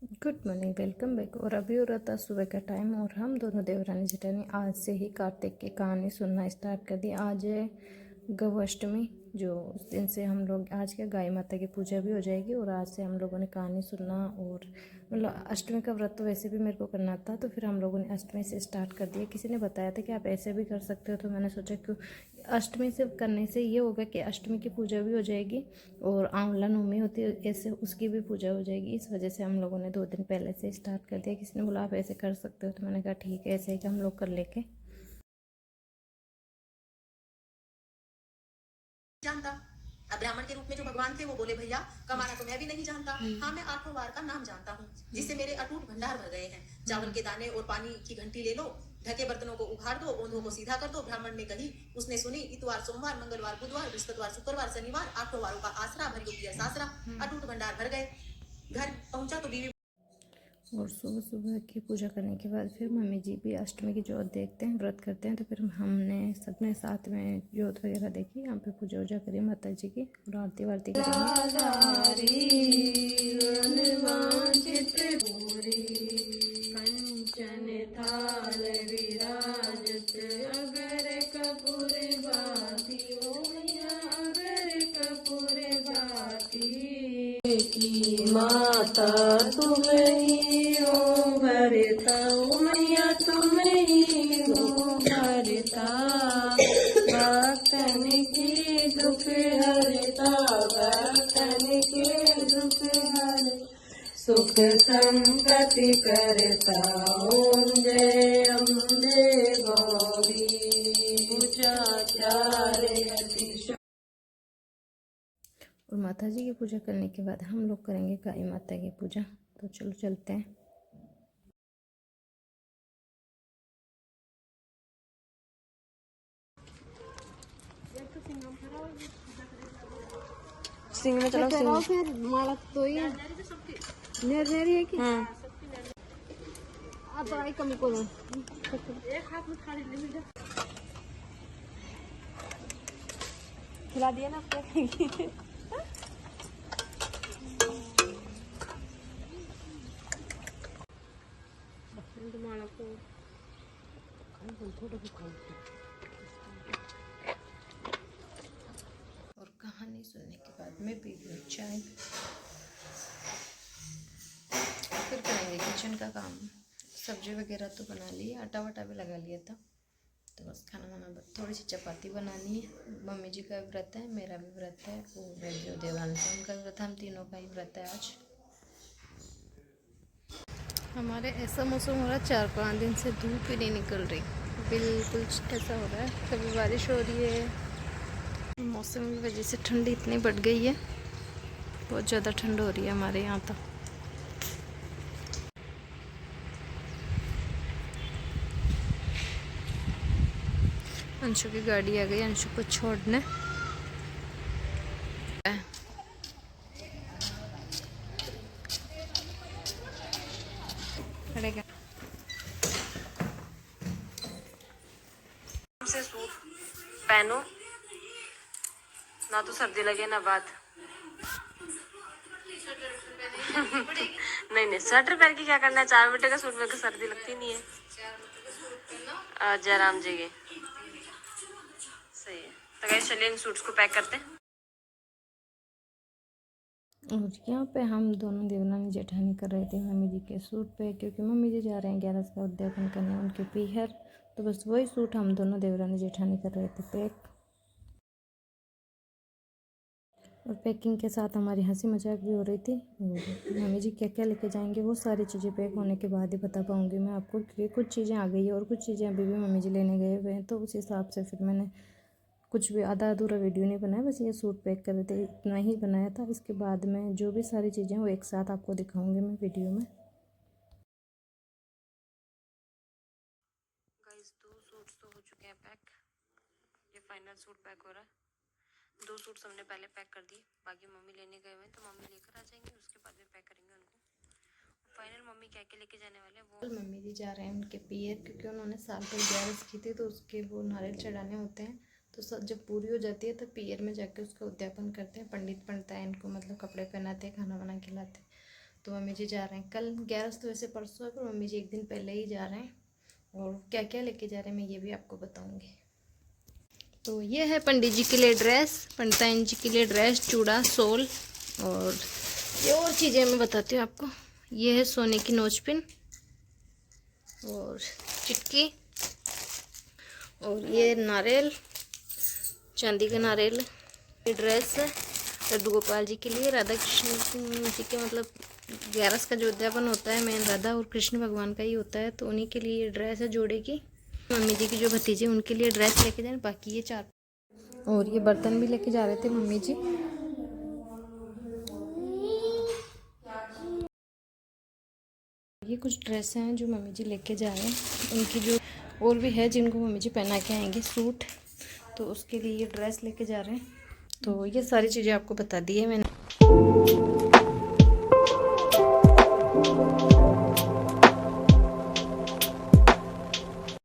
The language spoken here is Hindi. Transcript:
Good morning, welcome back. और अभी हो रहा था सुबह का टाइम और हम दोनों देवरानी जेठानी आज से ही कार्तिक की कहानी सुनना स्टार्ट कर दी। आज है गौअष्टमी, जो उस दिन से हम लोग आज क्या गाय माता की पूजा भी हो जाएगी और आज से हम लोगों ने कहानी सुनना। और मतलब अष्टमी का व्रत तो वैसे भी मेरे को करना था, तो फिर हम लोगों ने अष्टमी से स्टार्ट कर दिया। किसी ने बताया था कि आप ऐसे भी कर सकते हो, तो मैंने सोचा क्यों अष्टमी से करने से ये होगा कि अष्टमी की पूजा भी हो जाएगी और आंवला नवमी होती है ऐसे उसकी भी पूजा हो जाएगी। इस वजह से हम लोगों ने 2 दिन पहले से स्टार्ट कर दिया। किसी ने बोला आप ऐसे कर सकते हो, तो मैंने कहा ठीक है, ऐसे ही कि हम लोग कर लेके जानता। अब ब्राह्मण के रूप में जो भगवान थे वो बोले भैया कमाना तो मैं भी नहीं जानता, हाँ मैं 8 वार का नाम जानता हूँ जिससे मेरे अटूट भंडार भर गए हैं। चावल के दाने और पानी की घंटी ले लो, ढके बर्तनों को उखाड़ दो, ओंधों को सीधा कर दो। ब्राह्मण ने कही, उसने सुनी। इतवार सोमवार मंगलवार बुधवार बृहस्पतिवार शुक्रवार शनिवार 8 वारों का आसरा, भर पिया सासरा, अटूट भंडार भर गए। घर पहुंचा तो बीवी। और सुबह सुबह की पूजा करने के बाद फिर मम्मी जी भी अष्टमी की जोत देखते हैं, व्रत करते हैं। तो फिर हमने सबने साथ में जोत वगैरह देखी, यहाँ पे पूजा वूजा करी माता जी की और आरती वारती कंचन थाल विराजत अगर कपूर बाती, ओ मैया अगर कपूर बाती की माता तुम ही हो भरता, ओ मैया तुम ही हो भरता, भक्तन के दुख हरता, भक्तन के दुख हर सुख संपत्ति करता। ओम जय अम्बे गौरी पूजाचार्य अतिशय। और माता जी की पूजा करने के बाद हम लोग करेंगे गाय माता की पूजा। तो चलो चलते हैं। सिंह में चलो सिंह। फिर माला तो ही नेरी है कि अब आई कम करो। एक हाथ में थाली ले लीजिए। खिला दिया ना आपको। माला को थोड़ा और कहानी सुनने के बाद मैं पी लूँ चाय, फिर करेंगे किचन का काम। सब्जी वगैरह तो बना ली, आटा वाटा भी लगा लिया था, तो बस खाना वाना थोड़ी सी चपाती बनानी है। मम्मी जी का भी व्रत है, मेरा भी व्रत है, और जो देवान का उनका भी व्रत है, हम तीनों का ही व्रत है आज। हमारे ऐसा मौसम हो रहा है, 4-5 दिन से धूप ही नहीं निकल रही, बिल्कुल ऐसा हो रहा है। कभी बारिश हो रही है, मौसम की वजह से ठंडी इतनी बढ़ गई है, बहुत ज़्यादा ठंड हो रही है हमारे यहाँ तो। अंशु की गाड़ी आ गई अंशु को छोड़ने। से सूट पहनो ना, तो सर्दी लगे ना बात। नहीं नहीं, स्वेटर पहन के क्या करना है, 4 मीटर का सूट पहन के सर्दी लगती नहीं है। जयराम जी के सही है। तो कैसे चलिए इन सूट्स को पैक करते हैं। और यहाँ पे हम दोनों देवरानी जेठानी कर रहे थे मम्मी जी के सूट पे, क्योंकि मम्मी जी जा रहे हैं 11 का उद्यापन करने उनके पीहर। तो बस वही सूट हम दोनों देवरानी जेठानी कर रहे थे पैक। और पैकिंग के साथ हमारी हंसी मजाक भी हो रही थी। और मम्मी जी क्या क्या लेके जाएंगे वो सारी चीज़ें पैक होने के बाद ही बता पाऊँगी मैं आपको, क्योंकि कुछ चीज़ें आ गई है और कुछ चीज़ें अभी भी मम्मी जी लेने गए हुए हैं। तो उस हिसाब से फिर मैंने कुछ भी आधा अधूरा वीडियो नहीं बनाया, बस ये सूट पैक कर रहे थे इतना ही बनाया था। इसके बाद में जो भी सारी चीज़ें वो एक साथ आपको दिखाऊंगी मैं वीडियो में। गाइस 2 सूट्स तो हो चुके हैं पैक, ये फाइनल सूट पैक हो रहा है। 2 सूट्स हमने पहले पैक कर दिए, बाकी मम्मी लेने गए हुए हैं, तो मम्मी लेकर आ जाएंगे, उसके बाद में पैक करेंगे उनको। फाइनल मम्मी क्या क्या लेके जाने वाले हैं वो। मम्मी जी जा रहे हैं उनके पियर, क्योंकि उन्होंने साल भर ग्यारस की थी, तो उसके वो नारियल चढ़ाने होते हैं। तो सब जब पूरी हो जाती है तो पियर में जाके उसका उद्यापन करते हैं, पंडित पढ़ता है इनको, मतलब कपड़े पहनाते हैं, खाना वाना खिलाते हैं। तो मम्मी जी जा रहे हैं कल 11 तो वैसे परसों है, पर मम्मी जी एक दिन पहले ही जा रहे हैं। और क्या क्या लेके जा रहे हैं मैं ये भी आपको बताऊंगी। तो ये है पंडित जी के लिए ड्रेस, पंडिताइन जी के लिए ड्रेस, चूड़ा, सोल, और ये और चीज़ें मैं बताती हूँ आपको। ये है सोने की नोचपिन और चिटकी, और ये नारियल, चांदी का नारियल। ये ड्रेस है लड्डू गोपाल जी के लिए, राधा कृष्ण जी के मतलब 11 का जो उद्यापन होता है मेन राधा और कृष्ण भगवान का ही होता है, तो उन्हीं के लिए ये ड्रेस है जोड़े की। मम्मी जी की जो भतीजे उनके लिए ड्रेस लेके जाए, बाकी ये 4 और ये बर्तन भी लेके जा रहे थे मम्मी जी। ये कुछ ड्रेसें हैं जो मम्मी जी लेके जा रहे हैं, उनकी जो और भी है जिनको मम्मी जी पहना के आएंगे सूट, तो उसके लिए ये ड्रेस लेके जा रहे हैं। तो ये सारी चीज़ें आपको बता दी है मैंने।